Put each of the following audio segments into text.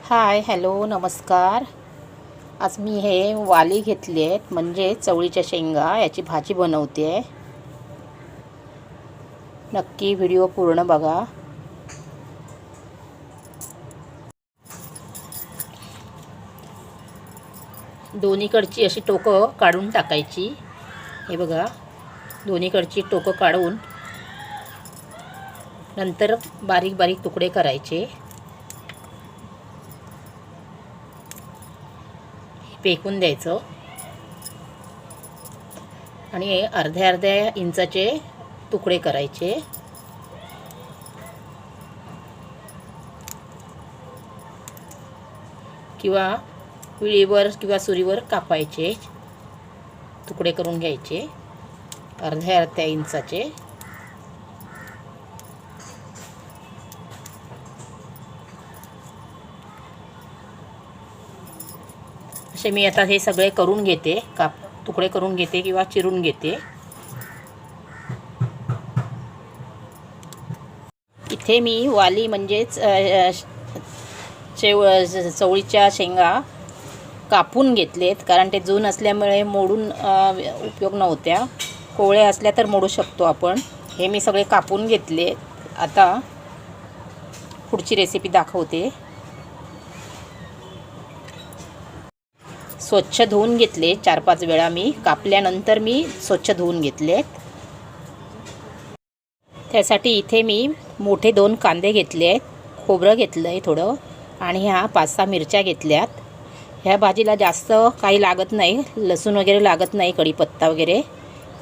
Hi hello नमस्कार. आज मी हे वाली घेतली आहेत म्हणजे चवळीच्या शेंगा याची भाजी बनवते आहे. नक्की व्हिडिओ पूर्ण बघा. दोन्हीकडची अशी टोकं काढून टाकायची. हे बघा, दोन्हीकडची टोकं काढून नंतर बारीक बारीक तुकडे करायचे. पेकून द्यायचं आणि अर्ध्या अर्ध्या इंचाचे तुकडे करायचे. किंवा विळीवर किंवा सुरीवर कापायचे, तुकडे करून घ्यायचे अर्ध्या अर्ध्या इंचाचे. असे मी आता हे सगळे करून घेते, तुकडे करून घेते किंवा चिरून घेते. इथे मी वाली म्हणजेच चवळीच्या शेंगा कापून घेतलेत, कारण ते जून असल्यामुळे मोडून उपयोग नव्हत्या. कोवळ्या असल्या तर मोडू शकतो आपण. हे मी सगळे कापून घेतले. आता पुढची रेसिपी दाखवते. स्वच्छ धुवून घेतले 4-5 वेळा. मी कापल्यानंतर मी स्वच्छ धुवून घेतलेत. त्यासाठी इथे मी मोठे 2 कांदे घेतले आहेत, खोबरं घेतलं आहे थोडं, आणि ह्या 5-6 मिरच्या घेतल्यात. ह्या भाजीला जास्त काही लागत नाही, लसूण वगैरे लागत नाही, कढीपत्ता वगैरे,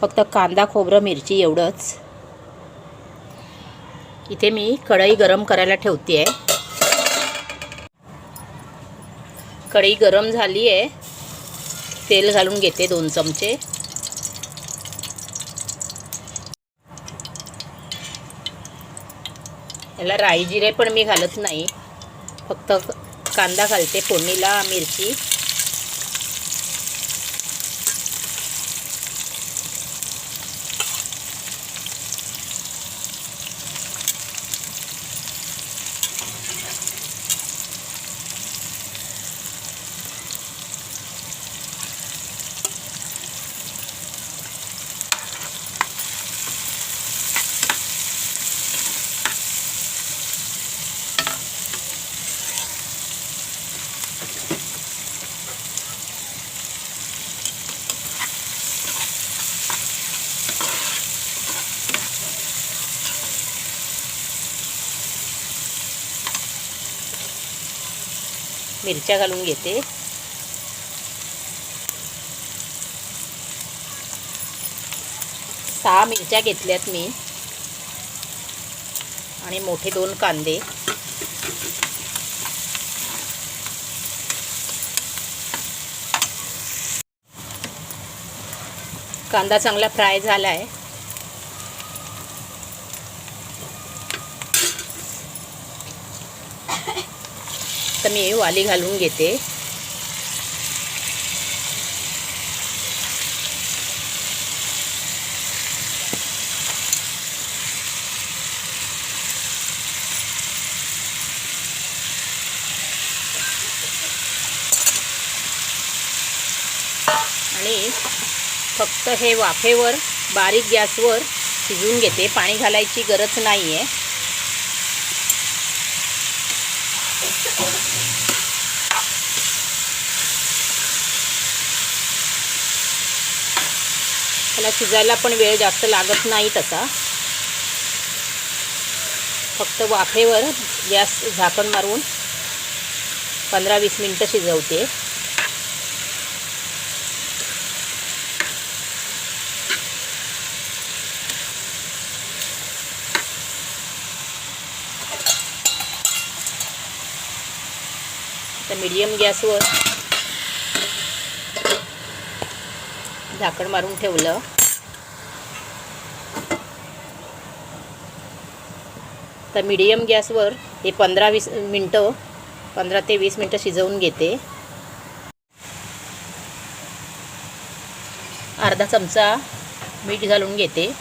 फक्त कांदा खोबरं मिरची एवढंच. इथे मी कढई गरम करायला ठेवते आहे. कढई गरम झाली आहे. तेल घालून घेते 2 चमचे. याला राई जिरे पण मी घालत नाही, फक्त कांदा घालते फोडणीला, मिरची. मिरच्या घालून घेते. सहा मिरच्या घेतल्यात मी, आणि मोठे 2 कांदे. कांदा चांगला फ्राय झाला आहे. तर मी वाली घालून घेते. आणि फक्त हे वाफेवर बारीक गॅसवर शिजवून घेते. पाणी घालायची गरज नाही आहे. त्याला शिजायला पण वेळ जास्त लागत नाही तसा. फक्त वाफेवर गॅस झाकण मारून 15-20 मिनिटं शिजवते. तर मीडियम गॅसवर झाकण मारून ठेवलं. तर मीडियम गॅसवर हे 15 ते 20 मिनटं शिजवून घेते. अर्धा चमचा मीठ घालून घेते.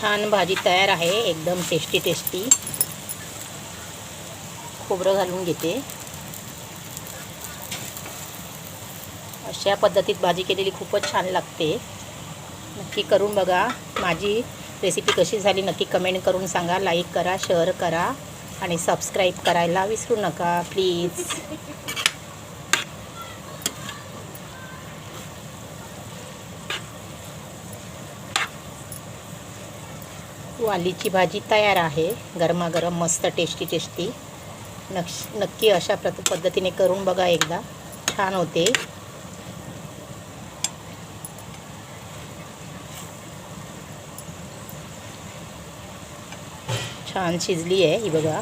छान भाजी तयार आहे, एकदम टेस्टी टेस्टी. खोबरं घालून घेते. अशा पद्धतीत भाजी केलेली खूपच छान लागते. नक्की करून बघा. माझी रेसिपी कशी झाली नक्की कमेंट करून सांगा. लाईक करा, शेअर करा आणि सबस्क्राईब करायला विसरू नका प्लीज. वालीची भाजी तयार आहे, गरमागरम मस्त टेस्टी टेस्टी. नक्की अशा पद्धतीने करून बघा एकदा, छान होते. छान शिजली आहे ही बघा.